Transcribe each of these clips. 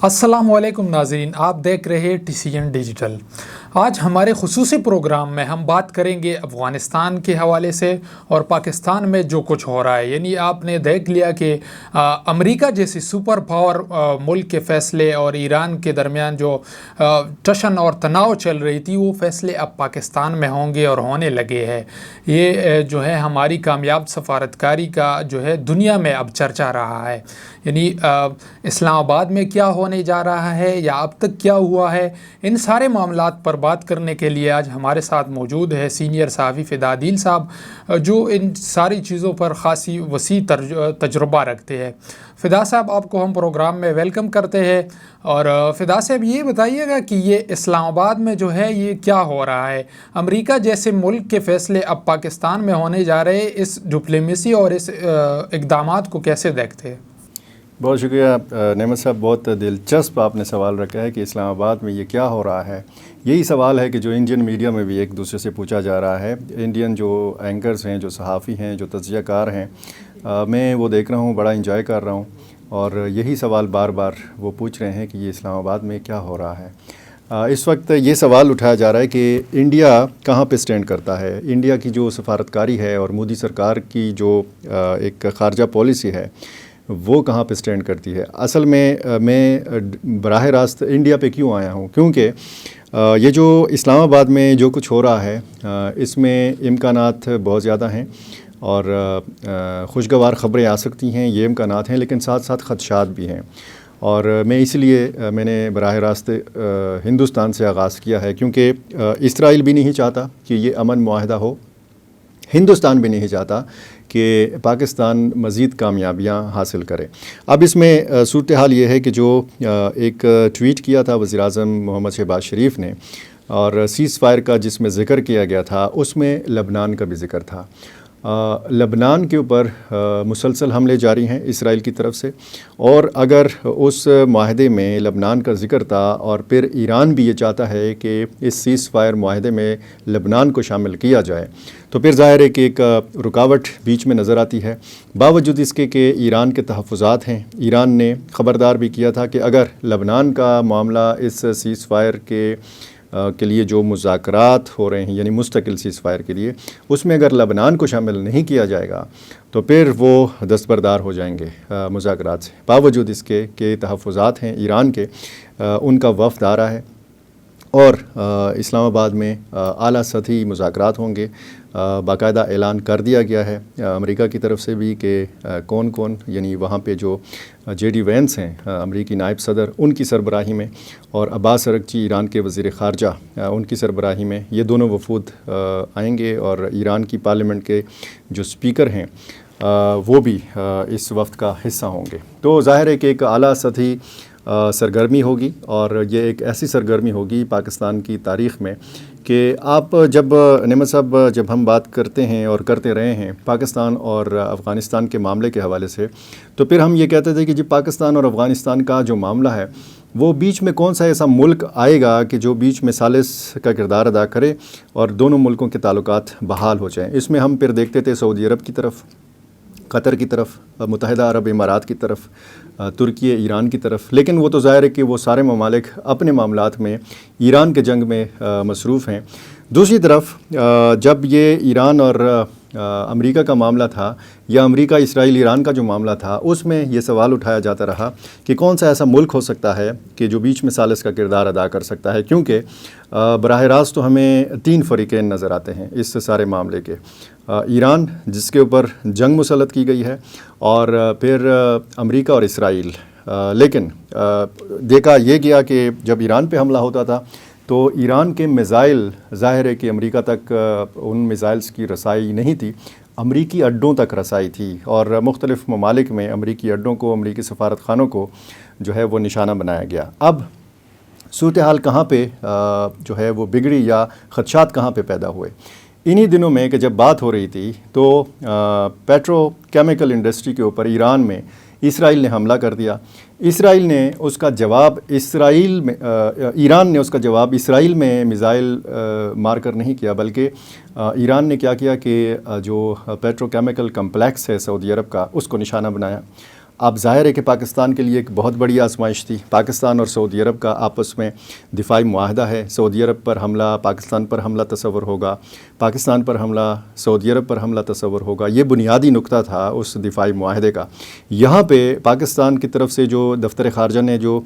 السلام علیکم ناظرین، آپ دیکھ رہے TCN ڈیجیٹل۔ آج ہمارے خصوصی پروگرام میں ہم بات کریں گے افغانستان کے حوالے سے اور پاکستان میں جو کچھ ہو رہا ہے۔ یعنی آپ نے دیکھ لیا کہ امریکہ جیسی سپر پاور ملک کے فیصلے اور ایران کے درمیان جو ٹشن اور تناؤ چل رہی تھی، وہ فیصلے اب پاکستان میں ہوں گے اور ہونے لگے ہیں۔ یہ جو ہے ہماری کامیاب سفارتکاری کا جو ہے دنیا میں اب چرچا رہا ہے۔ یعنی اسلام آباد میں کیا ہونے جا رہا ہے یا اب تک کیا ہوا ہے، ان سارے معاملات پر بات کرنے کے لیے آج ہمارے ساتھ موجود ہے سینئر صحافی فدا عدیل صاحب، جو ان ساری چیزوں پر خاصی وسیع تجربہ رکھتے ہیں۔ فدا صاحب، آپ کو ہم پروگرام میں ویلکم کرتے ہیں، اور فدا صاحب یہ بتائیے گا کہ یہ اسلام آباد میں جو ہے یہ کیا ہو رہا ہے؟ امریکہ جیسے ملک کے فیصلے اب پاکستان میں ہونے جا رہے ہیں، اس ڈپلومیسی اور اس اقدامات کو کیسے دیکھتے ہیں؟ بہت شکریہ نعمت صاحب، بہت دلچسپ آپ نے سوال رکھا ہے کہ اسلام آباد میں یہ کیا ہو رہا ہے۔ یہی سوال ہے کہ جو انڈین میڈیا میں بھی ایک دوسرے سے پوچھا جا رہا ہے۔ انڈین جو اینکرز ہیں، جو صحافی ہیں، جو تجزیہ کار ہیں، میں وہ دیکھ رہا ہوں، بڑا انجوائے کر رہا ہوں، اور یہی سوال بار بار وہ پوچھ رہے ہیں کہ یہ اسلام آباد میں کیا ہو رہا ہے۔ اس وقت یہ سوال اٹھایا جا رہا ہے کہ انڈیا کہاں پہ سٹینڈ کرتا ہے، انڈیا کی جو سفارتکاری ہے اور مودی سرکار کی جو ایک خارجہ پالیسی ہے وہ کہاں پہ سٹینڈ کرتی ہے۔ اصل میں براہ راست انڈیا پہ کیوں آیا ہوں، کیونکہ یہ جو اسلام آباد میں جو کچھ ہو رہا ہے اس میں امکانات بہت زیادہ ہیں اور خوشگوار خبریں آ سکتی ہیں، یہ امکانات ہیں، لیکن ساتھ ساتھ خدشات بھی ہیں۔ اور میں نے براہ راست ہندوستان سے آغاز کیا ہے، کیونکہ اسرائیل بھی نہیں چاہتا کہ یہ امن معاہدہ ہو، ہندوستان بھی نہیں چاہتا کہ پاکستان مزید کامیابیاں حاصل کرے۔ اب اس میں صورتحال یہ ہے کہ جو ایک ٹویٹ کیا تھا وزیر اعظم محمد شہباز شریف نے، اور سیز فائر کا جس میں ذکر کیا گیا تھا، اس میں لبنان کا بھی ذکر تھا۔ لبنان کے اوپر مسلسل حملے جاری ہیں اسرائیل کی طرف سے، اور اگر اس معاہدے میں لبنان کا ذکر تھا اور پھر ایران بھی یہ چاہتا ہے کہ اس سیز فائر معاہدے میں لبنان کو شامل کیا جائے، تو پھر ظاہر ہے کہ ایک رکاوٹ بیچ میں نظر آتی ہے۔ باوجود اس کے کہ ایران کے تحفظات ہیں، ایران نے خبردار بھی کیا تھا کہ اگر لبنان کا معاملہ اس سیز فائر کے لیے جو مذاکرات ہو رہے ہیں، یعنی مستقل سیز فائر کے لیے، اس میں اگر لبنان کو شامل نہیں کیا جائے گا تو پھر وہ دستبردار ہو جائیں گے مذاکرات سے۔ باوجود اس کے کہ تحفظات ہیں ایران کے، ان کا وفد آ رہا ہے، اور اسلام آباد میں اعلیٰ سطحی مذاکرات ہوں گے۔ باقاعدہ اعلان کر دیا گیا ہے امریکہ کی طرف سے بھی کہ کون کون، یعنی وہاں پہ جو JD وینس ہیں امریکی نائب صدر، ان کی سربراہی میں، اور عباس ارغچی ایران کے وزیر خارجہ، ان کی سربراہی میں یہ دونوں وفود آئیں گے، اور ایران کی پارلیمنٹ کے جو اسپیکر ہیں وہ بھی اس وفد کا حصہ ہوں گے۔ تو ظاہر ہے کہ ایک اعلیٰ سطحی سرگرمی ہوگی، اور یہ ایک ایسی سرگرمی ہوگی پاکستان کی تاریخ میں کہ آپ نعمت صاحب جب ہم بات کرتے ہیں اور کرتے رہے ہیں پاکستان اور افغانستان کے معاملے کے حوالے سے، تو پھر ہم یہ کہتے تھے کہ جی پاکستان اور افغانستان کا جو معاملہ ہے وہ بیچ میں کون سا ایسا ملک آئے گا کہ جو بیچ میں ثالث کا کردار ادا کرے اور دونوں ملکوں کے تعلقات بحال ہو جائیں۔ اس میں ہم پھر دیکھتے تھے سعودی عرب کی طرف، قطر کی طرف، متحدہ عرب امارات کی طرف، ترکی، ایران کی طرف، لیکن وہ تو ظاہر ہے کہ وہ سارے ممالک اپنے معاملات میں ایران کے جنگ میں مصروف ہیں۔ دوسری طرف جب یہ ایران اور امریکہ کا معاملہ تھا، یا امریکہ اسرائیل ایران کا جو معاملہ تھا، اس میں یہ سوال اٹھایا جاتا رہا کہ کون سا ایسا ملک ہو سکتا ہے کہ جو بیچ میں ثالث کا کردار ادا کر سکتا ہے، کیونکہ براہ راست تو ہمیں تین فریقین نظر آتے ہیں اس سارے معاملے کے۔ ایران جس کے اوپر جنگ مسلط کی گئی ہے، اور پھر امریکہ اور اسرائیل۔ لیکن دیکھا یہ گیا کہ جب ایران پہ حملہ ہوتا تھا تو ایران کے میزائل، ظاہر ہے کہ امریکہ تک ان میزائلز کی رسائی نہیں تھی، امریکی اڈوں تک رسائی تھی، اور مختلف ممالک میں امریکی اڈوں کو، امریکی سفارت خانوں کو جو ہے وہ نشانہ بنایا گیا۔ اب صورتحال کہاں پہ جو ہے وہ بگڑی، یا خدشات کہاں پہ پیدا ہوئے؟ انہی دنوں میں کہ جب بات ہو رہی تھی تو پیٹرو کیمیکل انڈسٹری کے اوپر ایران میں اسرائیل نے حملہ کر دیا، اسرائیل نے اس کا جواب ایران نے اس کا جواب اسرائیل میں میزائل مار کر نہیں کیا، بلکہ ایران نے کیا کیا کہ جو پیٹرو کیمیکل کمپلیکس ہے سعودی عرب کا اس کو نشانہ بنایا۔ اب ظاہر ہے کہ پاکستان کے لیے ایک بہت بڑی آزمائش تھی، پاکستان اور سعودی عرب کا آپس میں دفاعی معاہدہ ہے، سعودی عرب پر حملہ پاکستان پر حملہ تصور ہوگا، پاکستان پر حملہ سعودی عرب پر حملہ تصور ہوگا، یہ بنیادی نقطہ تھا اس دفاعی معاہدے کا۔ یہاں پہ پاکستان کی طرف سے جو دفتر خارجہ نے جو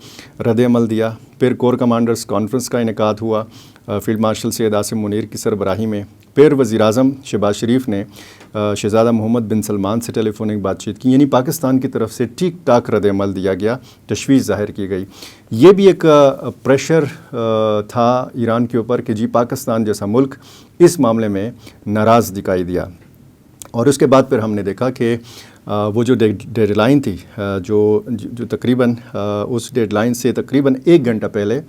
رد عمل دیا، پھر کور کمانڈرز کانفرنس کا انعقاد ہوا فیلڈ مارشل سید عاصم منیر کی سربراہی میں، پھر وزیر اعظم شہباز شریف نے شہزادہ محمد بن سلمان سے ٹیلی فونک بات چیت کی، یعنی پاکستان کی طرف سے ٹھیک ٹاک رد عمل دیا گیا، تشویش ظاہر کی گئی۔ یہ بھی ایک پریشر تھا ایران کے اوپر کہ جی پاکستان جیسا ملک اس معاملے میں ناراض دکھائی دیا۔ اور اس کے بعد پھر ہم نے دیکھا کہ وہ جو ڈیڈ لائن تھی جو تقریباً اس ڈیڈ لائن سے تقریباً 1 گھنٹہ پہلے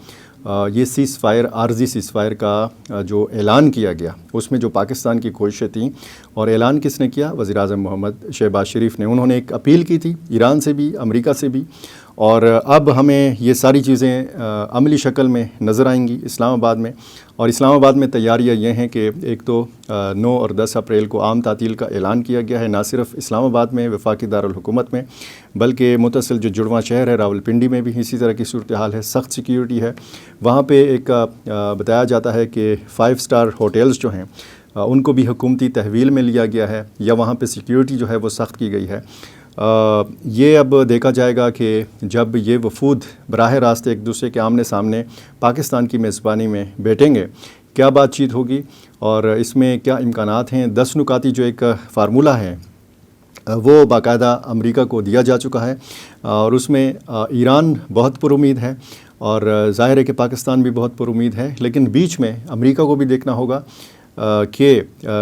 یہ سیز فائر عارضی سیز فائر کا جو اعلان کیا گیا، اس میں جو پاکستان کی کوششیں تھیں، اور اعلان کس نے کیا؟ وزیر اعظم محمد شہباز شریف نے۔ انہوں نے ایک اپیل کی تھی ایران سے بھی، امریکہ سے بھی، اور اب ہمیں یہ ساری چیزیں عملی شکل میں نظر آئیں گی اسلام آباد میں۔ اور اسلام آباد میں تیاریاں یہ ہیں کہ ایک تو 9 اور 10 اپریل کو عام تعطیل کا اعلان کیا گیا ہے، نہ صرف اسلام آباد میں وفاقی دارالحکومت میں، بلکہ متصل جو جڑواں شہر ہے راولپنڈی میں بھی اسی طرح کی صورتحال ہے، سخت سیکیورٹی ہے وہاں پہ۔ ایک بتایا جاتا ہے کہ 5 اسٹار ہوٹلز جو ہیں ان کو بھی حکومتی تحویل میں لیا گیا ہے، یا وہاں پہ سیکیورٹی جو ہے وہ سخت کی گئی ہے۔ یہ اب دیکھا جائے گا کہ جب یہ وفود براہ راست ایک دوسرے کے آمنے سامنے پاکستان کی میزبانی میں بیٹھیں گے، کیا بات چیت ہوگی اور اس میں کیا امکانات ہیں۔ 10 نکاتی جو ایک فارمولہ ہے وہ باقاعدہ امریکہ کو دیا جا چکا ہے، اور اس میں ایران بہت پر امید ہے، اور ظاہر ہے کہ پاکستان بھی بہت پر امید ہے، لیکن بیچ میں امریکہ کو بھی دیکھنا ہوگا کہ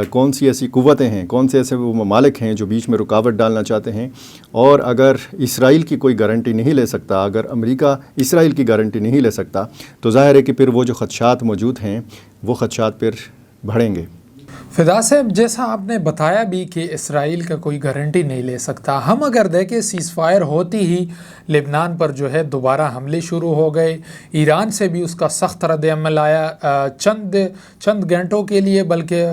کون سی ایسی قوتیں ہیں، کون سے ایسے وہ ممالک ہیں جو بیچ میں رکاوٹ ڈالنا چاہتے ہیں۔ اور اگر اسرائیل کی کوئی گارنٹی نہیں لے سکتا، اگر امریکہ اسرائیل کی گارنٹی نہیں لے سکتا، تو ظاہر ہے کہ پھر وہ جو خدشات موجود ہیں وہ خدشات پھر بڑھیں گے۔ فدا صاحب، جیسا آپ نے بتایا بھی کہ اسرائیل کا کوئی گارنٹی نہیں لے سکتا، ہم اگر دیکھیں سیز فائر ہوتی ہی لبنان پر جو ہے دوبارہ حملے شروع ہو گئے، ایران سے بھی اس کا سخت رد عمل آیا، چند گھنٹوں کے لیے، بلکہ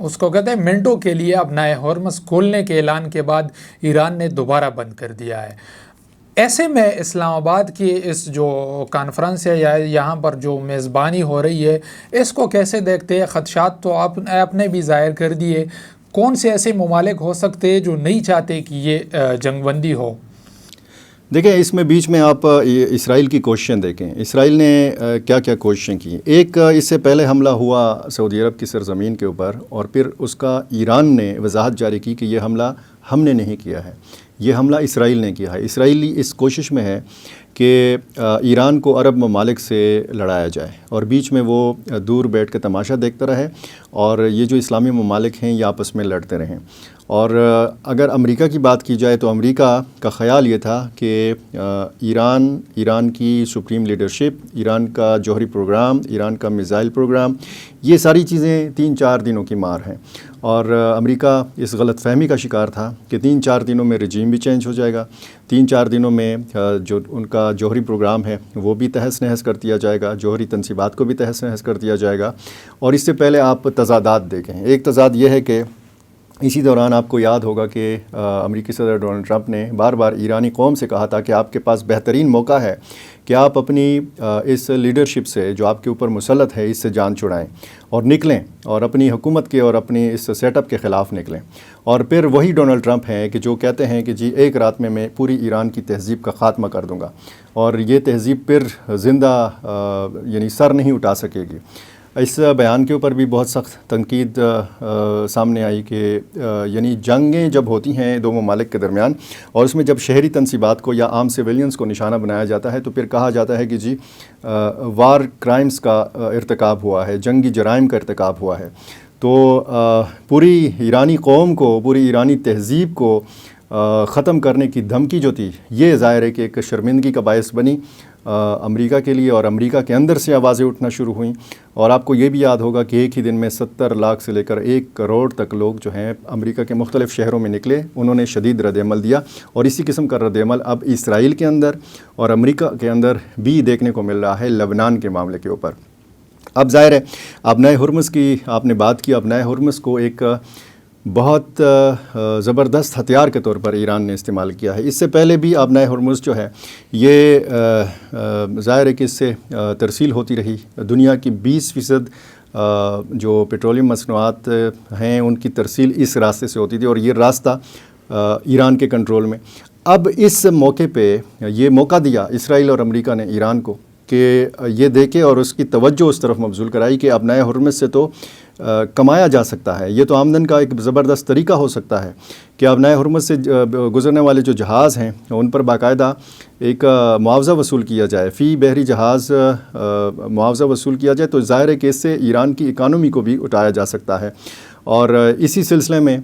اس کو کہتے ہیں منٹوں کے لیے اپنا ہورمز کھولنے کے اعلان کے بعد ایران نے دوبارہ بند کر دیا ہے۔ ایسے میں اسلام آباد کی اس جو کانفرنس ہے یا یہاں پر جو میزبانی ہو رہی ہے، اس کو کیسے دیکھتے ہیں؟ خدشات تو آپ نے بھی ظاہر کر دیے، کون سے ایسے ممالک ہو سکتے ہیں جو نہیں چاہتے کہ یہ جنگ بندی ہو؟ دیکھیں، اس میں بیچ میں آپ اسرائیل کی کوششیں دیکھیں، اسرائیل نے کیا کیا کوششیں کی۔ ایک اس سے پہلے حملہ ہوا سعودی عرب کی سرزمین کے اوپر، اور پھر اس کا ایران نے وضاحت جاری کی کہ یہ حملہ ہم نے نہیں کیا ہے، یہ حملہ اسرائیل نے کیا ہے۔ اسرائیلی اس کوشش میں ہے کہ ایران کو عرب ممالک سے لڑایا جائے، اور بیچ میں وہ دور بیٹھ کے تماشا دیکھتا رہے، اور یہ جو اسلامی ممالک ہیں یہ آپس میں لڑتے رہیں۔ اور اگر امریکہ کی بات کی جائے تو امریکہ کا خیال یہ تھا کہ ایران کی سپریم لیڈرشپ، ایران کا جوہری پروگرام، ایران کا میزائل پروگرام، یہ ساری چیزیں 3-4 دنوں کی مار ہیں، اور امریکہ اس غلط فہمی کا شکار تھا کہ 3-4 دنوں میں رجیم بھی چینج ہو جائے گا، 3-4 دنوں میں جو ان کا جوہری پروگرام ہے وہ بھی تہس نہس کر دیا جائے گا، جوہری تنصیبات کو بھی تہس نہس کر دیا جائے گا۔ اور اس سے پہلے آپ تضادات دیکھیں، ایک تضاد یہ ہے کہ اسی دوران آپ کو یاد ہوگا کہ امریکی صدر ڈونلڈ ٹرمپ نے بار بار ایرانی قوم سے کہا تھا کہ آپ کے پاس بہترین موقع ہے کہ آپ اپنی اس لیڈرشپ سے جو آپ کے اوپر مسلط ہے اس سے جان چھڑائیں اور نکلیں، اور اپنی حکومت کے اور اپنی اس سیٹ اپ کے خلاف نکلیں۔ اور پھر وہی ڈونلڈ ٹرمپ ہیں کہ جو کہتے ہیں کہ جی ایک رات میں پوری ایران کی تہذیب کا خاتمہ کر دوں گا، اور یہ تہذیب پھر زندہ یعنی سر نہیں اٹھا سکے گی۔ اس بیان کے اوپر بھی بہت سخت تنقید سامنے آئی کہ یعنی جنگیں جب ہوتی ہیں دو ممالک کے درمیان، اور اس میں جب شہری تنصیبات کو یا عام سویلینز کو نشانہ بنایا جاتا ہے تو پھر کہا جاتا ہے کہ جی وار کرائمز کا ارتکاب ہوا ہے، جنگی جرائم کا ارتکاب ہوا ہے۔ تو پوری ایرانی قوم کو، پوری ایرانی تہذیب کو ختم کرنے کی دھمکی جو تھی، یہ ظاہر ہے کہ ایک شرمندگی کا باعث بنی، امریکہ کے لیے اور امریکہ کے اندر سے آوازیں اٹھنا شروع ہوئیں، اور آپ کو یہ بھی یاد ہوگا کہ ایک ہی دن میں 70 لاکھ سے لے کر 1 کروڑ تک لوگ جو ہیں امریکہ کے مختلف شہروں میں نکلے، انہوں نے شدید رد عمل دیا، اور اسی قسم کا رد عمل اب اسرائیل کے اندر اور امریکہ کے اندر بھی دیکھنے کو مل رہا ہے لبنان کے معاملے کے اوپر۔ اب ظاہر ہے آبنائے ہرمز کی آپ نے بات کی، آبنائے ہرمز کو ایک بہت زبردست ہتھیار کے طور پر ایران نے استعمال کیا ہے۔ اس سے پہلے بھی آبنائے ہرمز جو ہے یہ ظاہر ہے کہ اس سے ترسیل ہوتی رہی، دنیا کی 20% جو پیٹرولیم مصنوعات ہیں ان کی ترسیل اس راستے سے ہوتی تھی، اور یہ راستہ ایران کے کنٹرول میں۔ اب اس موقع پہ یہ موقع دیا اسرائیل اور امریکہ نے ایران کو کہ یہ دیکھے اور اس کی توجہ اس طرف مبذول کرائی کہ آبنائے ہرمز سے تو کمایا جا سکتا ہے، یہ تو آمدن کا ایک زبردست طریقہ ہو سکتا ہے کہ آبنائے ہرمز سے گزرنے والے جو جہاز ہیں ان پر باقاعدہ ایک معاوضہ وصول کیا جائے، فی بحری جہاز معاوضہ وصول کیا جائے، تو ظاہر ہے کہ اس سے ایران کی اکانومی کو بھی اٹھایا جا سکتا ہے۔ اور اسی سلسلے میں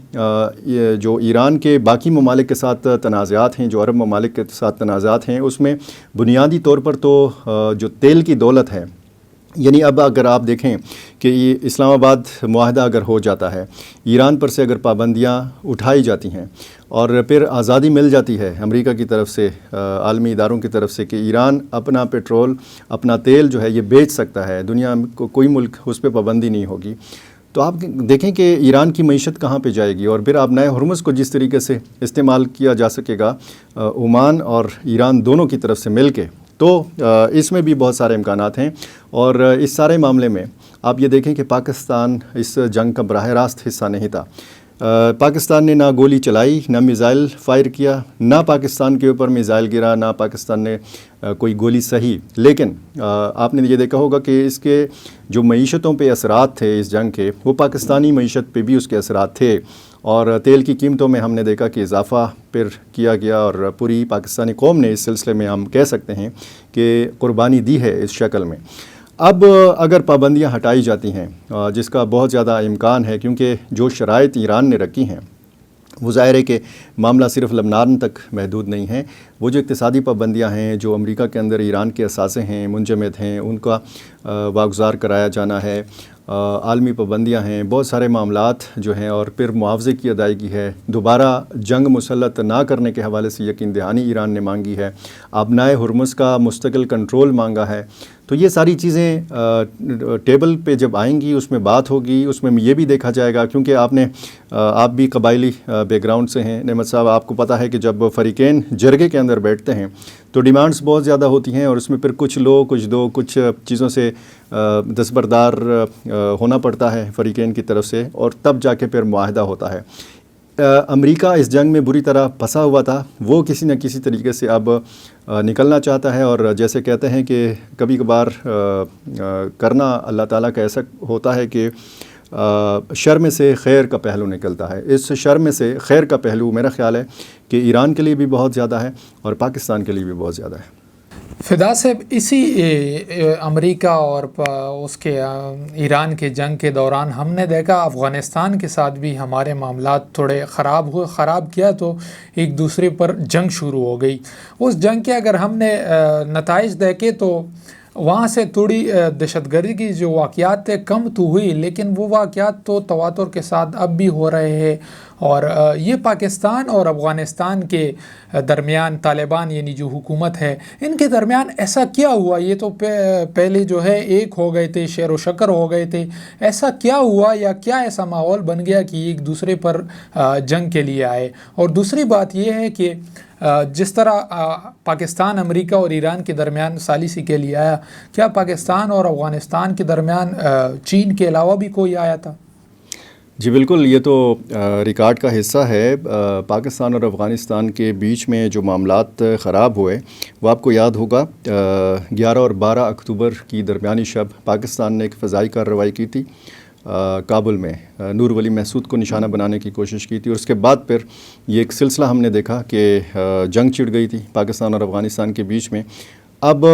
جو ایران کے باقی ممالک کے ساتھ تنازعات ہیں، جو عرب ممالک کے ساتھ تنازعات ہیں، اس میں بنیادی طور پر تو جو تیل کی دولت ہے، یعنی اب اگر آپ دیکھیں کہ یہ اسلام آباد معاہدہ اگر ہو جاتا ہے، ایران پر سے اگر پابندیاں اٹھائی جاتی ہیں اور پھر آزادی مل جاتی ہے امریکہ کی طرف سے، عالمی اداروں کی طرف سے، کہ ایران اپنا پیٹرول اپنا تیل جو ہے یہ بیچ سکتا ہے، دنیا کو کوئی ملک اس پہ پابندی نہیں ہوگی، تو آپ دیکھیں کہ ایران کی معیشت کہاں پہ جائے گی۔ اور پھر آبنائے ہرمز کو جس طریقے سے استعمال کیا جا سکے گا عمان اور ایران دونوں کی طرف سے مل کے، تو اس میں بھی بہت سارے امکانات ہیں۔ اور اس سارے معاملے میں آپ یہ دیکھیں کہ پاکستان اس جنگ کا براہ راست حصہ نہیں تھا۔ پاکستان نے نہ گولی چلائی، نہ میزائل فائر کیا، نہ پاکستان کے اوپر میزائل گرا، نہ پاکستان نے کوئی گولی سہی، لیکن آپ نے یہ دیکھا ہوگا کہ اس کے جو معیشتوں پہ اثرات تھے اس جنگ کے، وہ پاکستانی معیشت پہ بھی اس کے اثرات تھے، اور تیل کی قیمتوں میں ہم نے دیکھا کہ اضافہ پھر کیا گیا، اور پوری پاکستانی قوم نے اس سلسلے میں ہم کہہ سکتے ہیں کہ قربانی دی ہے اس شکل میں۔ اب اگر پابندیاں ہٹائی جاتی ہیں، جس کا بہت زیادہ امکان ہے، کیونکہ جو شرائط ایران نے رکھی ہیں وہ ظاہر ہے کہ معاملہ صرف لبنان تک محدود نہیں ہے، وہ جو اقتصادی پابندیاں ہیں، جو امریکہ کے اندر ایران کے اثاثے ہیں، منجمد ہیں، ان کا واگزار کرایا جانا ہے، عالمی پابندیاں ہیں، بہت سارے معاملات جو ہیں، اور پھر معاوضے کی ادائیگی ہے، دوبارہ جنگ مسلط نہ کرنے کے حوالے سے یقین دہانی ایران نے مانگی ہے، آبنائے ہرمز کا مستقل کنٹرول مانگا ہے۔ تو یہ ساری چیزیں ٹیبل پہ جب آئیں گی، اس میں بات ہوگی، اس میں یہ بھی دیکھا جائے گا، کیونکہ آپ بھی قبائلی بیک گراؤنڈ سے ہیں نعمت صاحب، آپ کو پتہ ہے کہ جب فریقین جرگے کے اندر بیٹھتے ہیں تو ڈیمانڈز بہت زیادہ ہوتی ہیں، اور اس میں پھر کچھ لو کچھ دو کچھ چیزوں سے دستبردار ہونا پڑتا ہے فریقین کی طرف سے، اور تب جا کے پھر معاہدہ ہوتا ہے۔ امریکہ اس جنگ میں بری طرح پھنسا ہوا تھا، وہ کسی نہ کسی طریقے سے اب نکلنا چاہتا ہے، اور جیسے کہتے ہیں کہ کبھی کبھار کرنا اللہ تعالیٰ کا ایسا ہوتا ہے کہ شر میں سے خیر کا پہلو نکلتا ہے۔ اس شر میں سے خیر کا پہلو میرا خیال ہے کہ ایران کے لیے بھی بہت زیادہ ہے اور پاکستان کے لیے بھی بہت زیادہ ہے۔ فدا صاحب، اسی امریکہ اور اس کے ایران کے جنگ کے دوران ہم نے دیکھا افغانستان کے ساتھ بھی ہمارے معاملات تھوڑے خراب کیا تو ایک دوسرے پر جنگ شروع ہو گئی۔ اس جنگ کے اگر ہم نے نتائج دیکھے تو وہاں سے تھوڑی دہشت گردی کی جو واقعات تھے کم تو ہوئی، لیکن وہ واقعات تو تواتر کے ساتھ اب بھی ہو رہے ہیں، اور یہ پاکستان اور افغانستان کے درمیان طالبان یعنی جو حکومت ہے ان کے درمیان ایسا کیا ہوا؟ یہ تو پہلے جو ہے ایک ہو گئے تھے، شیر و شکر ہو گئے تھے، ایسا کیا ہوا یا کیا ایسا ماحول بن گیا کہ ایک دوسرے پر جنگ کے لیے آئے؟ اور دوسری بات یہ ہے کہ جس طرح پاکستان امریکہ اور ایران کے درمیان ثالثی کے لیے آیا، کیا پاکستان اور افغانستان کے درمیان چین کے علاوہ بھی کوئی آیا تھا؟ جی بالکل، یہ تو ریکارڈ کا حصہ ہے۔ پاکستان اور افغانستان کے بیچ میں جو معاملات خراب ہوئے وہ آپ کو یاد ہوگا 11 اور 12 اکتوبر کی درمیانی شب پاکستان نے ایک فضائی کارروائی کی تھی کابل میں، نور ولی محسود کو نشانہ بنانے کی کوشش کی تھی، اور اس کے بعد پھر یہ ایک سلسلہ ہم نے دیکھا کہ جنگ چھڑ گئی تھی پاکستان اور افغانستان کے بیچ میں۔ اب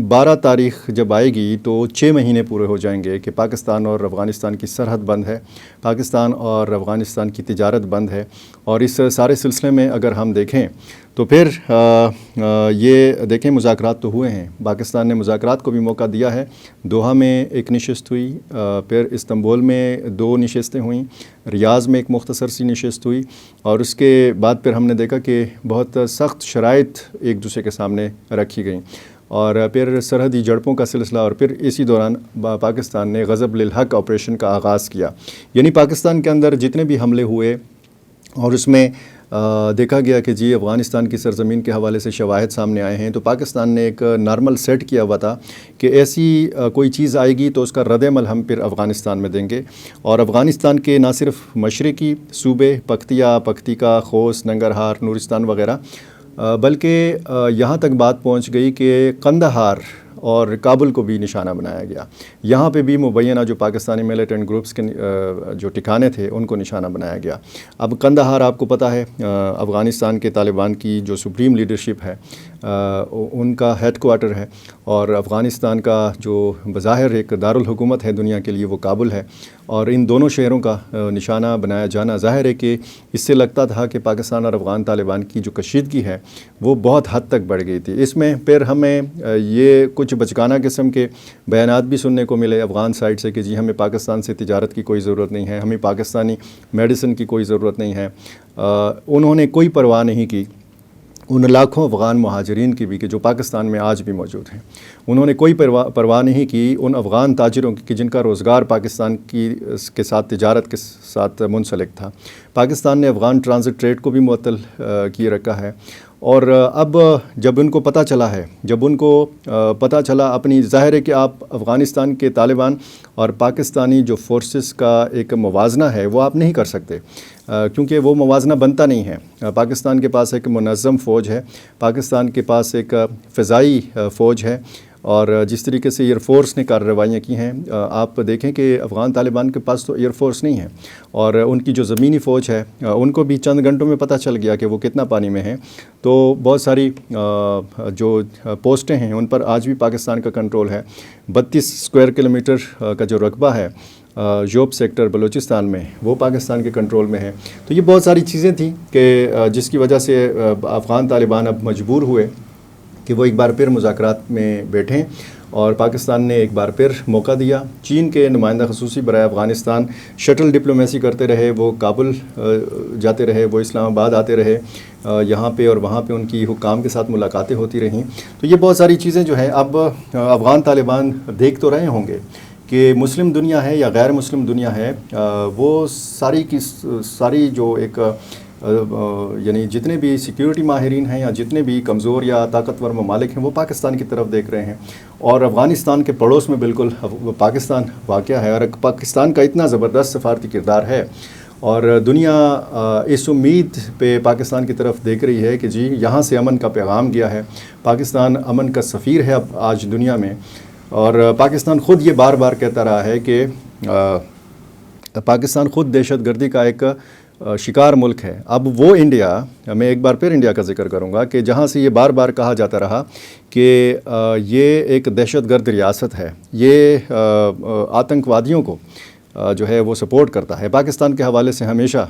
12 تاریخ جب آئے گی تو 6 مہینے پورے ہو جائیں گے کہ پاکستان اور افغانستان کی سرحد بند ہے، پاکستان اور افغانستان کی تجارت بند ہے، اور اس سارے سلسلے میں اگر ہم دیکھیں تو پھر یہ دیکھیں مذاکرات تو ہوئے ہیں، پاکستان نے مذاکرات کو بھی موقع دیا ہے۔ دوحہ میں ایک نشست ہوئی، پھر استنبول میں 2 نشستیں ہوئیں، ریاض میں ایک مختصر سی نشست ہوئی، اور اس کے بعد پھر ہم نے دیکھا کہ بہت سخت شرائط ایک دوسرے کے سامنے رکھی گئیں، اور پھر سرحدی جھڑپوں کا سلسلہ، اور پھر اسی دوران پاکستان نے غضب للحق آپریشن کا آغاز کیا۔ یعنی پاکستان کے اندر جتنے بھی حملے ہوئے، اور اس میں دیکھا گیا کہ جی افغانستان کی سرزمین کے حوالے سے شواہد سامنے آئے ہیں، تو پاکستان نے ایک نارمل سیٹ کیا ہوا تھا کہ ایسی کوئی چیز آئے گی تو اس کا رد عمل ہم پھر افغانستان میں دیں گے۔ اور افغانستان کے نہ صرف مشرقی صوبے پکتیا، پکتیکا، خوست، ننگرہار، نورستان وغیرہ، بلکہ یہاں تک بات پہنچ گئی کہ قندھار اور کابل کو بھی نشانہ بنایا گیا۔ یہاں پہ بھی مبینہ جو پاکستانی ملیٹنٹ گروپس کے جو ٹھکانے تھے ان کو نشانہ بنایا گیا۔ اب قندھار آپ کو پتہ ہے افغانستان کے طالبان کی جو سپریم لیڈرشپ ہے ان کا ہیڈ کوارٹر ہے، اور افغانستان کا جو بظاہر ایک دارالحکومت ہے دنیا کے لیے وہ کابل ہے، اور ان دونوں شہروں کا نشانہ بنایا جانا ظاہر ہے کہ اس سے لگتا تھا کہ پاکستان اور افغان طالبان کی جو کشیدگی ہے وہ بہت حد تک بڑھ گئی تھی۔ اس میں پھر ہمیں یہ کچھ بچکانہ قسم کے بیانات بھی سننے کو ملے افغان سائڈ سے کہ جی ہمیں پاکستان سے تجارت کی کوئی ضرورت نہیں ہے، ہمیں پاکستانی میڈیسن کی کوئی ضرورت نہیں ہے۔ انہوں نے کوئی پرواہ نہیں کی ان لاکھوں افغان مہاجرین کی بھی کہ جو پاکستان میں آج بھی موجود ہیں۔ انہوں نے کوئی پرواہ نہیں کی ان افغان تاجروں کی جن کا روزگار پاکستان کے ساتھ تجارت کے ساتھ منسلک تھا۔ پاکستان نے افغان ٹرانزٹ ٹریڈ کو بھی معطل کیے رکھا ہے، اور اب جب ان کو پتہ چلا اپنی ظاہر ہے کہ آپ افغانستان کے طالبان اور پاکستانی جو فورسز کا ایک موازنہ ہے وہ آپ نہیں کر سکتے، کیونکہ وہ موازنہ بنتا نہیں ہے۔ پاکستان کے پاس ایک منظم فوج ہے، پاکستان کے پاس ایک فضائی فوج ہے، اور جس طریقے سے ایئر فورس نے کارروائیاں کی ہیں، آپ دیکھیں کہ افغان طالبان کے پاس تو ایئر فورس نہیں ہے، اور ان کی جو زمینی فوج ہے ان کو بھی چند گھنٹوں میں پتہ چل گیا کہ وہ کتنا پانی میں ہیں۔ تو بہت ساری جو پوسٹیں ہیں ان پر آج بھی پاکستان کا کنٹرول ہے۔ 32 اسکوائر کلومیٹر کا جو رقبہ ہے یوب سیکٹر بلوچستان میں وہ پاکستان کے کنٹرول میں ہے۔ تو یہ بہت ساری چیزیں تھیں کہ جس کی وجہ سے افغان طالبان اب مجبور ہوئے کہ وہ ایک بار پھر مذاکرات میں بیٹھیں، اور پاکستان نے ایک بار پھر موقع دیا۔ چین کے نمائندہ خصوصی برائے افغانستان شٹل ڈپلومیسی کرتے رہے، وہ کابل جاتے رہے، وہ اسلام آباد آتے رہے، یہاں پہ اور وہاں پہ ان کی حکام کے ساتھ ملاقاتیں ہوتی رہیں۔ تو یہ بہت ساری چیزیں جو ہیں اب افغان طالبان دیکھ تو رہے ہوں گے کہ مسلم دنیا ہے یا غیر مسلم دنیا ہے، وہ ساری کی ساری جو ایک یعنی جتنے بھی سیکیورٹی ماہرین ہیں یا جتنے بھی کمزور یا طاقتور ممالک ہیں وہ پاکستان کی طرف دیکھ رہے ہیں، اور افغانستان کے پڑوس میں بالکل پاکستان واقع ہے، اور پاکستان کا اتنا زبردست سفارتی کردار ہے، اور دنیا اس امید پہ پاکستان کی طرف دیکھ رہی ہے کہ جی یہاں سے امن کا پیغام گیا ہے، پاکستان امن کا سفیر ہے اب آج دنیا میں۔ اور پاکستان خود یہ بار بار کہتا رہا ہے کہ پاکستان خود دہشت گردی کا ایک شکار ملک ہے۔ اب وہ انڈیا، میں ایک بار پھر انڈیا کا ذکر کروں گا کہ جہاں سے یہ بار بار کہا جاتا رہا کہ یہ ایک دہشت گرد ریاست ہے، یہ آتنکوادیوں کو جو ہے وہ سپورٹ کرتا ہے، پاکستان کے حوالے سے ہمیشہ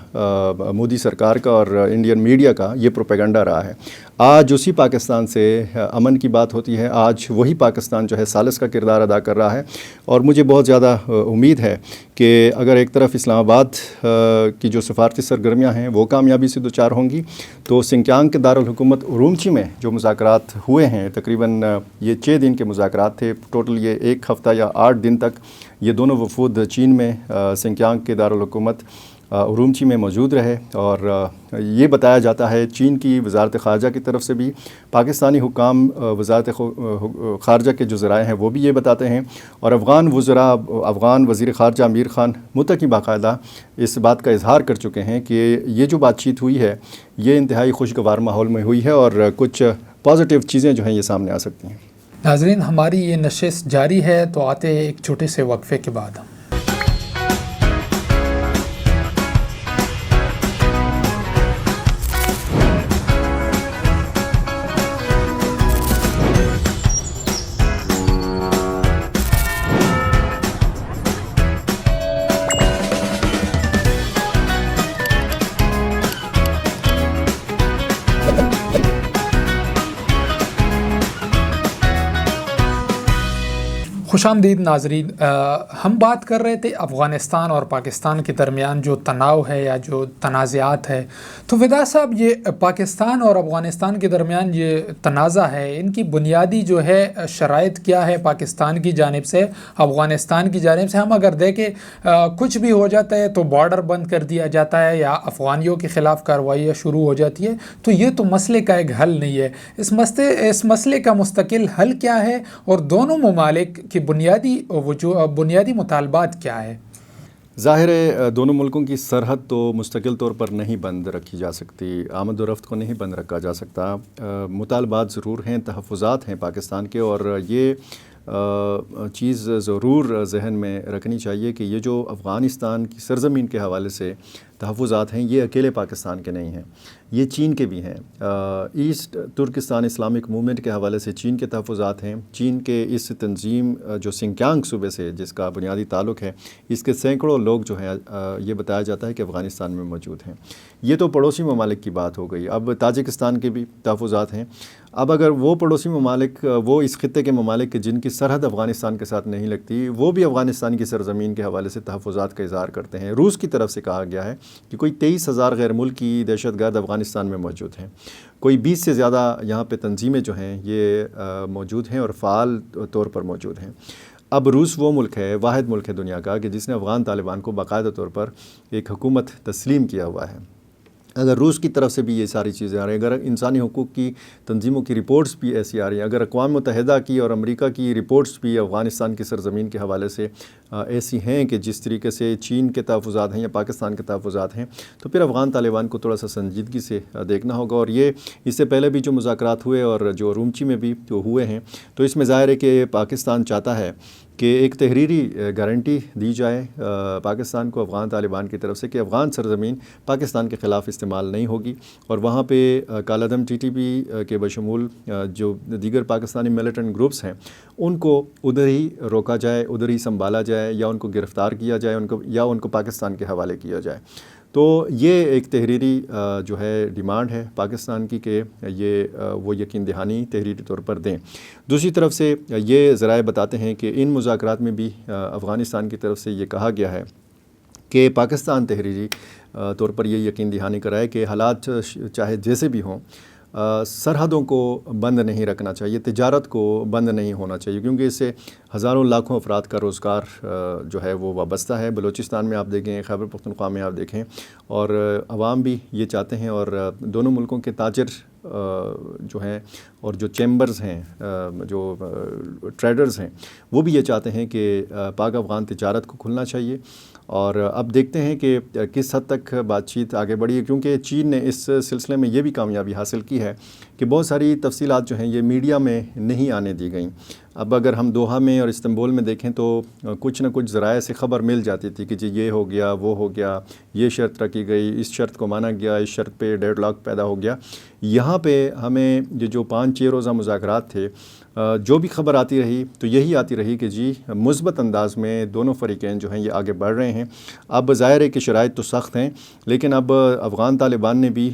مودی سرکار کا اور انڈین میڈیا کا یہ پروپیگنڈا رہا ہے۔ آج اسی پاکستان سے امن کی بات ہوتی ہے، آج وہی پاکستان جو ہے ثالث کا کردار ادا کر رہا ہے، اور مجھے بہت زیادہ امید ہے کہ اگر ایک طرف اسلام آباد کی جو سفارتی سرگرمیاں ہیں وہ کامیابی سے دوچار ہوں گی، تو سنکیانگ کے دارالحکومت ارومچی میں جو مذاکرات ہوئے ہیں، تقریباً یہ 6 دن کے مذاکرات تھے، ٹوٹل یہ 1 ہفتہ یا 8 دن تک یہ دونوں وفود چین میں سنکیانگ کے دارالحکومت ارومچی میں موجود رہے، اور یہ بتایا جاتا ہے چین کی وزارت خارجہ کی طرف سے بھی، پاکستانی حکام وزارت خارجہ کے جو ذرائع ہیں وہ بھی یہ بتاتے ہیں، اور افغان وزراء، افغان وزیر خارجہ امیر خان متقی باقاعدہ اس بات کا اظہار کر چکے ہیں کہ یہ جو بات چیت ہوئی ہے یہ انتہائی خوشگوار ماحول میں ہوئی ہے، اور کچھ پازیٹیو چیزیں جو ہیں یہ سامنے آ سکتی ہیں۔ ناظرین، ہماری یہ نشست جاری ہے، تو آتے ہیں ایک چھوٹے سے وقفے کے بعد۔ خوش آمدید ناظرین، ہم بات کر رہے تھے افغانستان اور پاکستان کے درمیان جو تناؤ ہے یا جو تنازعات ہے. تو فدا صاحب، یہ پاکستان اور افغانستان کے درمیان یہ تنازع ہے، ان کی بنیادی جو ہے شرائط کیا ہے پاکستان کی جانب سے، افغانستان کی جانب سے؟ ہم اگر دیکھیں کچھ بھی ہو جاتا ہے تو بارڈر بند کر دیا جاتا ہے یا افغانیوں کے خلاف کارروائیاں شروع ہو جاتی ہے. تو یہ تو مسئلے کا ایک حل نہیں ہے. اس مسئلے کا مستقل حل کیا ہے اور دونوں ممالک کی بنیادی مطالبات کیا ہے؟ ظاہر ہے دونوں ملکوں کی سرحد تو مستقل طور پر نہیں بند رکھی جا سکتی، آمد و رفت کو نہیں بند رکھا جا سکتا. مطالبات ضرور ہیں، تحفظات ہیں پاکستان کے، اور یہ چیز ضرور ذہن میں رکھنی چاہیے کہ یہ جو افغانستان کی سرزمین کے حوالے سے تحفظات ہیں یہ اکیلے پاکستان کے نہیں ہیں، یہ چین کے بھی ہیں. ایسٹ ترکستان اسلامک موومنٹ کے حوالے سے چین کے تحفظات ہیں. چین کے اس تنظیم جو سنکیانگ صوبے سے جس کا بنیادی تعلق ہے، اس کے سینکڑوں لوگ جو ہیں یہ بتایا جاتا ہے کہ افغانستان میں موجود ہیں. یہ تو پڑوسی ممالک کی بات ہو گئی. اب تاجکستان کے بھی تحفظات ہیں. اب اگر وہ پڑوسی ممالک، وہ اس خطے کے ممالک جن کی سرحد افغانستان کے ساتھ نہیں لگتی، وہ بھی افغانستان کی سرزمین کے حوالے سے تحفظات کا اظہار کرتے ہیں. روس کی طرف سے کہا گیا ہے کہ کوئی 23,000 غیر ملکی دہشت گرد افغانستان میں موجود ہیں. کوئی 20 سے زیادہ یہاں پہ تنظیمیں جو ہیں یہ موجود ہیں اور فعال طور پر موجود ہیں. اب روس وہ ملک ہے، واحد ملک ہے دنیا کا کہ جس نے افغان طالبان کو باقاعدہ طور پر ایک حکومت تسلیم کیا ہوا ہے. اگر روس کی طرف سے بھی یہ ساری چیزیں آ رہی ہیں، اگر انسانی حقوق کی تنظیموں کی رپورٹس بھی ایسی آ رہی ہیں، اگر اقوام متحدہ کی اور امریکہ کی رپورٹس بھی افغانستان کی سرزمین کے حوالے سے ایسی ہیں کہ جس طریقے سے چین کے تحفظات ہیں یا پاکستان کے تحفظات ہیں، تو پھر افغان طالبان کو تھوڑا سا سنجیدگی سے دیکھنا ہوگا. اور یہ اس سے پہلے بھی جو مذاکرات ہوئے اور جو رومچی میں بھی جو ہوئے ہیں، تو اس میں ظاہر ہے کہ پاکستان چاہتا ہے کہ ایک تحریری گارنٹی دی جائے پاکستان کو افغان طالبان کی طرف سے کہ افغان سرزمین پاکستان کے خلاف استعمال نہیں ہوگی، اور وہاں پہ کالعدم TTP کے بشمول جو دیگر پاکستانی ملیٹنٹ گروپس ہیں ان کو ادھر ہی روکا جائے، ادھر ہی سنبھالا جائے، یا ان کو گرفتار کیا جائے، ان کو پاکستان کے حوالے کیا جائے. تو یہ ایک تحریری جو ہے ڈیمانڈ ہے پاکستان کی کہ یہ وہ یقین دہانی تحریری طور پر دیں. دوسری طرف سے یہ ذرائع بتاتے ہیں کہ ان مذاکرات میں بھی افغانستان کی طرف سے یہ کہا گیا ہے کہ پاکستان تحریری طور پر یہ یقین دہانی کرائے کہ حالات چاہے جیسے بھی ہوں، سرحدوں کو بند نہیں رکھنا چاہیے، تجارت کو بند نہیں ہونا چاہیے، کیونکہ اس سے ہزاروں لاکھوں افراد کا روزگار جو ہے وہ وابستہ ہے. بلوچستان میں آپ دیکھیں، خیبر پختونخوا میں آپ دیکھیں، اور عوام بھی یہ چاہتے ہیں، اور دونوں ملکوں کے تاجر جو ہیں اور جو چیمبرز ہیں، جو ٹریڈرز ہیں، وہ بھی یہ چاہتے ہیں کہ پاک افغان تجارت کو کھلنا چاہیے. اور اب دیکھتے ہیں کہ کس حد تک بات چیت آگے بڑھی ہے، کیونکہ چین نے اس سلسلے میں یہ بھی کامیابی حاصل کی ہے کہ بہت ساری تفصیلات جو ہیں یہ میڈیا میں نہیں آنے دی گئیں. اب اگر ہم دوحہ میں اور استنبول میں دیکھیں تو کچھ نہ کچھ ذرائع سے خبر مل جاتی تھی کہ جی یہ ہو گیا، وہ ہو گیا، یہ شرط رکھی گئی، اس شرط کو مانا گیا، اس شرط پہ ڈیڈ لاک پیدا ہو گیا. یہاں پہ ہمیں یہ جو 5-6 روزہ مذاکرات تھے، جو بھی خبر آتی رہی تو یہی آتی رہی کہ جی مثبت انداز میں دونوں فریقین جو ہیں یہ آگے بڑھ رہے ہیں. اب ظاہر ہے کہ شرائط تو سخت ہیں، لیکن اب افغان طالبان نے بھی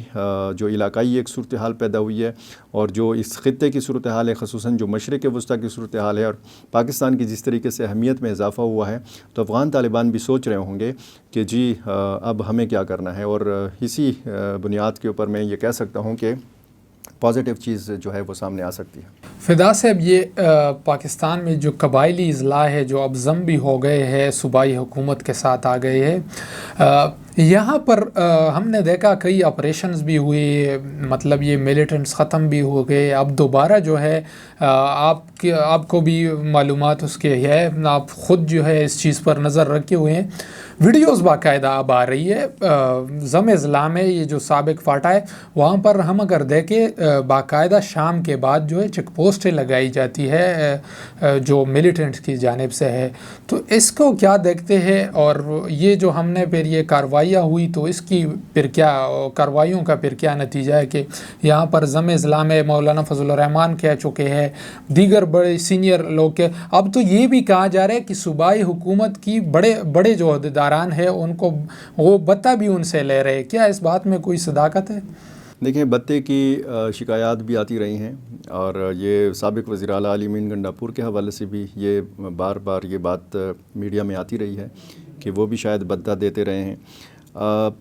جو علاقائی ایک صورتحال پیدا ہوئی ہے اور جو اس خطے کی صورتحال ہے، خصوصاً جو مشرق وسطیٰ کی صورتحال ہے اور پاکستان کی جس طریقے سے اہمیت میں اضافہ ہوا ہے، تو افغان طالبان بھی سوچ رہے ہوں گے کہ جی اب ہمیں کیا کرنا ہے. اور اسی بنیاد کے اوپر میں یہ کہہ سکتا ہوں کہ پازیٹیو چیز جو ہے وہ سامنے آ سکتی ہے. فدا صاحب، یہ پاکستان میں جو قبائلی اضلاع ہے جو اب ضم بھی ہو گئے ہیں، صوبائی حکومت کے ساتھ آ گئے ہیں، یہاں پر ہم نے دیکھا کئی آپریشنز بھی ہوئے، مطلب یہ ملیٹنٹس ختم بھی ہو گئے. اب دوبارہ جو ہے آپ کو بھی معلومات اس کے ہے، آپ خود جو ہے اس چیز پر نظر رکھے ہوئے ہیں. ویڈیوز باقاعدہ اب آ رہی ہے ضم اضلاع میں، یہ جو سابق فاٹا ہے وہاں پر ہم اگر دیکھیں باقاعدہ شام کے بعد جو ہے چیک پوسٹیں لگائی جاتی ہے جو ملیٹنٹس کی جانب سے ہے. تو اس کو کیا دیکھتے ہیں؟ اور یہ جو ہم نے پھر یہ کارروائیاں ہوئی تو اس کی پھر کیا کارروائیوں کا پھر کیا نتیجہ ہے کہ یہاں پر ضم اضلاع میں مولانا فضل الرحمان کہہ چکے ہیں، دیگر بڑے سینئر لوگ کے. اب تو یہ بھی کہا جا رہا ہے کہ صوبائی حکومت کی بڑے جو عہدیداران ہیں ان کو وہ بتا بھی ان سے لے رہے. کیا اس بات میں کوئی صداقت ہے؟ دیکھیں بتے کی شکایات بھی آتی رہی ہیں، اور یہ سابق وزیر اعلیٰ علی امین گنڈاپور کے حوالے سے بھی یہ بار بار یہ بات میڈیا میں آتی رہی ہے کہ وہ بھی شاید بتہ دیتے رہے ہیں۔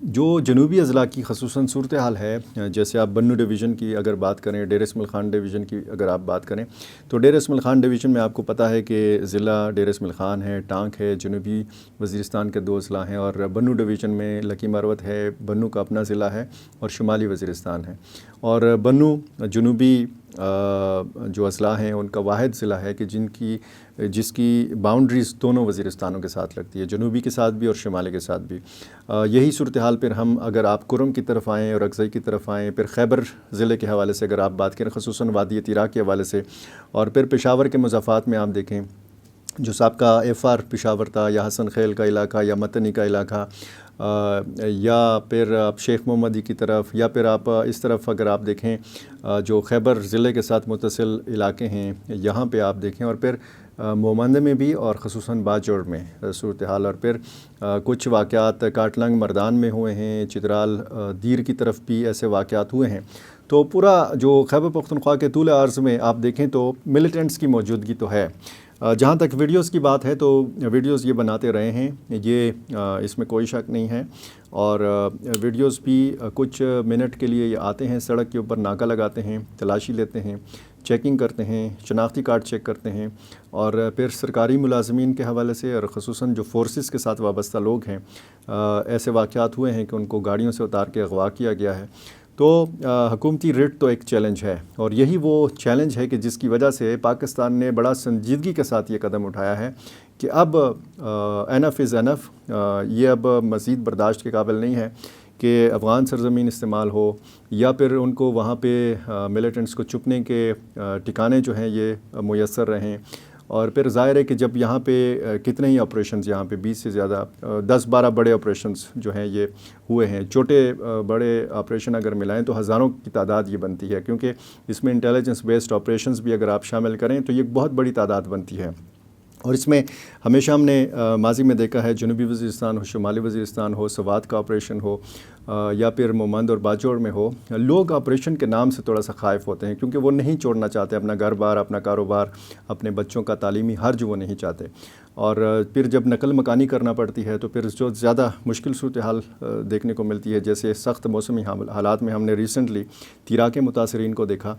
جو جنوبی اضلاع کی خصوصاً صورتحال ہے، جیسے آپ بنو ڈویژن کی اگر بات کریں، ڈیر اسماعیل خان ڈویژن کی اگر آپ بات کریں، تو ڈیر اسماعیل خان ڈویژن میں آپ کو پتہ ہے کہ ضلع ڈیر اسماعیل خان ہے، ٹانک ہے، جنوبی وزیرستان کے 2 اضلاع ہیں، اور بنو ڈویژن میں لکی مروت ہے، بنو کا اپنا ضلع ہے، اور شمالی وزیرستان ہے، اور بنو جنوبی جو اضلاع ہیں ان کا واحد ضلع ہے کہ جس کی باؤنڈریز دونوں وزیرستانوں کے ساتھ لگتی ہے، جنوبی کے ساتھ بھی اور شمالی کے ساتھ بھی۔ یہی صورتحال پھر ہم اگر آپ کرم کی طرف آئیں اور اکزئی کی طرف آئیں، پھر خیبر ضلع کے حوالے سے اگر آپ بات کریں، خصوصاً وادی طیرا کے حوالے سے، اور پھر پشاور کے مضافات میں آپ دیکھیں جو سابقہ ایف آر پشاور تھا، یا حسن خیل کا علاقہ، یا متنی کا علاقہ، یا پھر آپ شیخ محمدی کی طرف، یا پھر آپ اس طرف اگر آپ دیکھیں جو خیبر ضلع کے ساتھ متصل علاقے ہیں یہاں پہ آپ دیکھیں، اور پھر مومندے میں بھی، اور خصوصاً باجوڑ میں صورتحال، اور پھر کچھ واقعات کاٹلنگ مردان میں ہوئے ہیں، چترال دیر کی طرف بھی ایسے واقعات ہوئے ہیں۔ تو پورا جو خیبر پختونخوا کے طول عرض میں آپ دیکھیں تو ملیٹنٹس کی موجودگی تو ہے۔ جہاں تک ویڈیوز کی بات ہے تو ویڈیوز یہ بناتے رہے ہیں، یہ اس میں کوئی شک نہیں ہے، اور ویڈیوز بھی کچھ منٹ کے لیے یہ آتے ہیں، سڑک کے اوپر ناکہ لگاتے ہیں، تلاشی لیتے ہیں، چیکنگ کرتے ہیں، شناختی کارڈ چیک کرتے ہیں، اور پھر سرکاری ملازمین کے حوالے سے اور خصوصاً جو فورسز کے ساتھ وابستہ لوگ ہیں، ایسے واقعات ہوئے ہیں کہ ان کو گاڑیوں سے اتار کے اغوا کیا گیا ہے۔ تو حکومتی ریٹ تو ایک چیلنج ہے، اور یہی وہ چیلنج ہے کہ جس کی وجہ سے پاکستان نے بڑا سنجیدگی کے ساتھ یہ قدم اٹھایا ہے کہ اب انف از انف، یہ اب مزید برداشت کے قابل نہیں ہے کہ افغان سرزمین استعمال ہو، یا پھر ان کو وہاں پہ ملیٹنٹس کو چھپنے کے ٹھکانے جو ہیں یہ میسر رہیں۔ اور پھر ظاہر ہے کہ جب یہاں پہ کتنے ہی آپریشنز، یہاں پہ 20 سے زیادہ 10-12 بڑے آپریشنز جو ہیں یہ ہوئے ہیں، چھوٹے بڑے آپریشن اگر ملائیں تو ہزاروں کی تعداد یہ بنتی ہے، کیونکہ اس میں انٹیلیجنس بیسڈ آپریشنز بھی اگر آپ شامل کریں تو یہ بہت بڑی تعداد بنتی ہے۔ اور اس میں ہمیشہ ہم نے ماضی میں دیکھا ہے، جنوبی وزیرستان ہو، شمالی وزیرستان ہو، سوات کا آپریشن ہو، یا پھر مومند اور باجوڑ میں ہو، لوگ آپریشن کے نام سے تھوڑا سا خائف ہوتے ہیں، کیونکہ وہ نہیں چھوڑنا چاہتے اپنا گھر بار، اپنا کاروبار، اپنے بچوں کا تعلیمی حرج وہ نہیں چاہتے، اور پھر جب نقل مکانی کرنا پڑتی ہے تو پھر جو زیادہ مشکل صورتحال دیکھنے کو ملتی ہے، جیسے سخت موسمی حالات میں ہم نے ریسنٹلی تیرا کے متاثرین کو دیکھا۔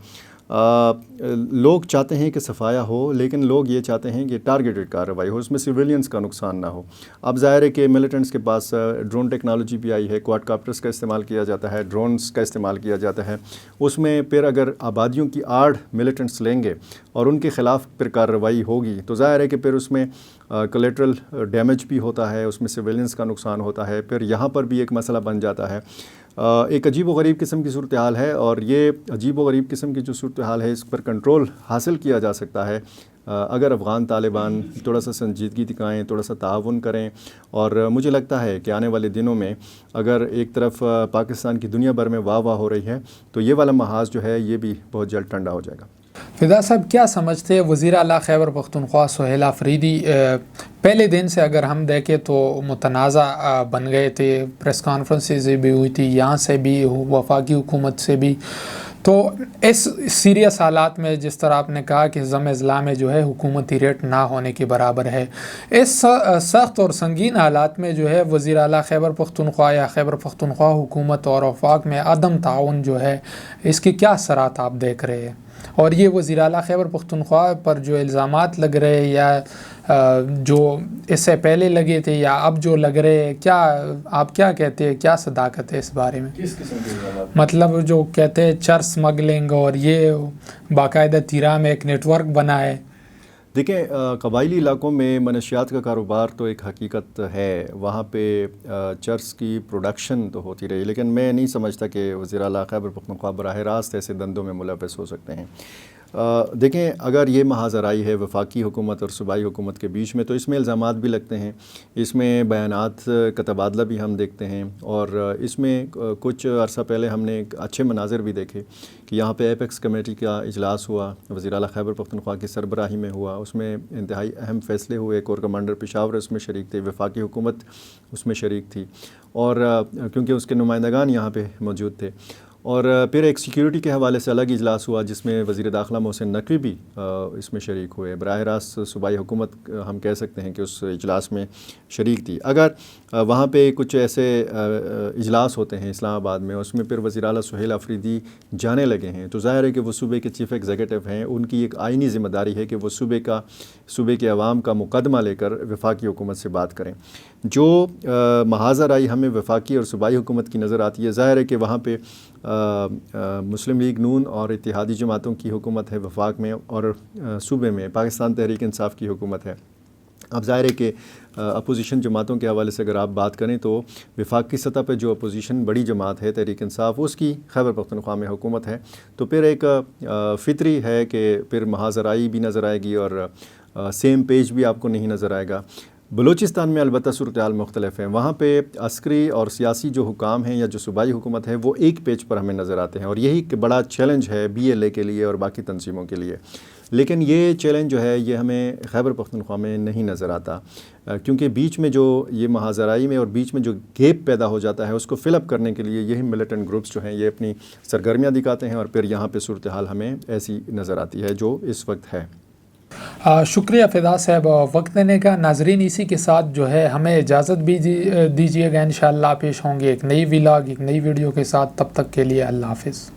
لوگ چاہتے ہیں کہ صفایا ہو، لیکن لوگ یہ چاہتے ہیں کہ ٹارگیٹڈ کارروائی ہو، اس میں سویلینز کا نقصان نہ ہو۔ اب ظاہر ہے کہ ملیٹنٹس کے پاس ڈرون ٹیکنالوجی بھی آئی ہے، کواد کاپٹرز کا استعمال کیا جاتا ہے، ڈرونز کا استعمال کیا جاتا ہے، اس میں پھر اگر آبادیوں کی آڑ ملیٹنٹس لیں گے اور ان کے خلاف پھر کارروائی ہوگی تو ظاہر ہے کہ پھر اس میں کولیٹرل ڈیمیج بھی ہوتا ہے، اس میں سویلینز کا نقصان ہوتا ہے، پھر یہاں پر بھی ایک مسئلہ بن جاتا ہے۔ ایک عجیب و غریب قسم کی صورتحال ہے، اور یہ عجیب و غریب قسم کی جو صورتحال ہے اس پر کنٹرول حاصل کیا جا سکتا ہے اگر افغان طالبان تھوڑا سا سنجیدگی دکھائیں، تھوڑا سا تعاون کریں، اور مجھے لگتا ہے کہ آنے والے دنوں میں اگر ایک طرف پاکستان کی دنیا بھر میں واہ واہ ہو رہی ہے تو یہ والا محاذ جو ہے یہ بھی بہت جلد ٹھنڈا ہو جائے گا۔ فدا صاحب کیا سمجھتے ہیں وزیر اعلیٰ خیبر پختونخوا سہیل آفریدی پہلے دن سے اگر ہم دیکھیں تو متنازع بن گئے تھے، پریس کانفرنسز بھی ہوئی تھی یہاں سے بھی، وفاقی حکومت سے بھی، تو اس سیریس حالات میں جس طرح آپ نے کہا کہ ضم اضلاع میں جو ہے حکومتی ریٹ نہ ہونے کے برابر ہے، اس سخت اور سنگین حالات میں جو ہے وزیر اعلیٰ خیبر پختونخوا یا خیبر پختونخوا حکومت اور وفاق میں عدم تعاون جو ہے، اس کے کیا اثرات آپ دیکھ رہے ہیں؟ اور یہ وزیر اعلیٰ خیبر پختونخوا پر جو الزامات لگ رہے یا جو اس سے پہلے لگے تھے یا اب جو لگ رہے ہیں، کیا آپ کیا کہتے ہیں، کیا صداقت ہے اس بارے میں؟ کس قسم کے الزامات؟ مطلب جو کہتے ہیں چرس اسمگلنگ، اور یہ باقاعدہ تیرا میں ایک نیٹ ورک بنا ہے۔ دیکھیں، قبائلی علاقوں میں منشیات کا کاروبار تو ایک حقیقت ہے، وہاں پہ چرس کی پروڈکشن تو ہوتی رہی، لیکن میں نہیں سمجھتا کہ وزیر اعلیٰ خیبر پختونخوا براہ راست ایسے دندوں میں ملوث ہو سکتے ہیں۔ دیکھیں، اگر یہ محاذ آرائی ہے وفاقی حکومت اور صوبائی حکومت کے بیچ میں تو اس میں الزامات بھی لگتے ہیں، اس میں بیانات کا تبادلہ بھی ہم دیکھتے ہیں، اور اس میں کچھ عرصہ پہلے ہم نے اچھے مناظر بھی دیکھے کہ یہاں پہ ایپیکس کمیٹی کا اجلاس ہوا، وزیر اعلیٰ خیبر پختونخوا کی سربراہی میں ہوا، اس میں انتہائی اہم فیصلے ہوئے، کور کمانڈر پشاور اس میں شریک تھے، وفاقی حکومت اس میں شریک تھی، اور کیونکہ اس کے نمائندگان یہاں پہ موجود تھے، اور پھر ایک سیکیورٹی کے حوالے سے الگ اجلاس ہوا جس میں وزیر داخلہ محسن نقوی بھی اس میں شریک ہوئے. براہ راست صوبائی حکومت ہم کہہ سکتے ہیں کہ اس اجلاس میں شریک تھی. اگر وہاں پہ کچھ ایسے اجلاس ہوتے ہیں اسلام آباد میں، اس میں پھر وزیر اعلیٰ سہیل آفریدی جانے لگے ہیں، تو ظاہر ہے کہ وہ صوبے کے چیف ایگزیکٹو ہیں، ان کی ایک آئینی ذمہ داری ہے کہ وہ صوبے کے عوام کا مقدمہ لے کر وفاقی حکومت سے بات کریں. جو محاذ رائے ہمیں وفاقی اور صوبائی حکومت کی نظر آتی ہے، ظاہر ہے کہ وہاں پہ مسلم لیگ نون اور اتحادی جماعتوں کی حکومت ہے وفاق میں، اور صوبے میں پاکستان تحریک انصاف کی حکومت ہے. اب ظاہر ہے کہ اپوزیشن جماعتوں کے حوالے سے اگر آپ بات کریں تو وفاق کی سطح پہ جو اپوزیشن بڑی جماعت ہے تحریک انصاف، اس کی خیبر پختونخوا میں حکومت ہے، تو پھر ایک فطری ہے کہ پھر محاذ رائی بھی نظر آئے گی اور سیم پیج بھی آپ کو نہیں نظر آئے گا. بلوچستان میں البتہ صورتحال مختلف ہیں، وہاں پہ عسکری اور سیاسی جو حکام ہیں یا جو صوبائی حکومت ہے وہ ایک پیج پر ہمیں نظر آتے ہیں، اور یہی ایک بڑا چیلنج ہے BLA کے لیے اور باقی تنظیموں کے لیے. لیکن یہ چیلنج جو ہے یہ ہمیں خیبر پختونخوا میں نہیں نظر آتا، کیونکہ بیچ میں جو یہ محاذ رائی میں اور بیچ میں جو گیپ پیدا ہو جاتا ہے اس کو فل اپ کرنے کے لیے یہی ملیٹنٹ گروپس جو ہیں یہ اپنی سرگرمیاں دکھاتے ہیں، اور پھر یہاں پہ صورتحال ہمیں ایسی نظر آتی ہے جو اس وقت ہے. شکریہ فدا صاحب وقت دینے کا. ناظرین اسی کے ساتھ جو ہے ہمیں اجازت بھی دیجیے گا، انشاءاللہ پیش ہوں گے ایک نئی ولاگ ایک نئی ویڈیو کے ساتھ. تب تک کے لیے اللہ حافظ.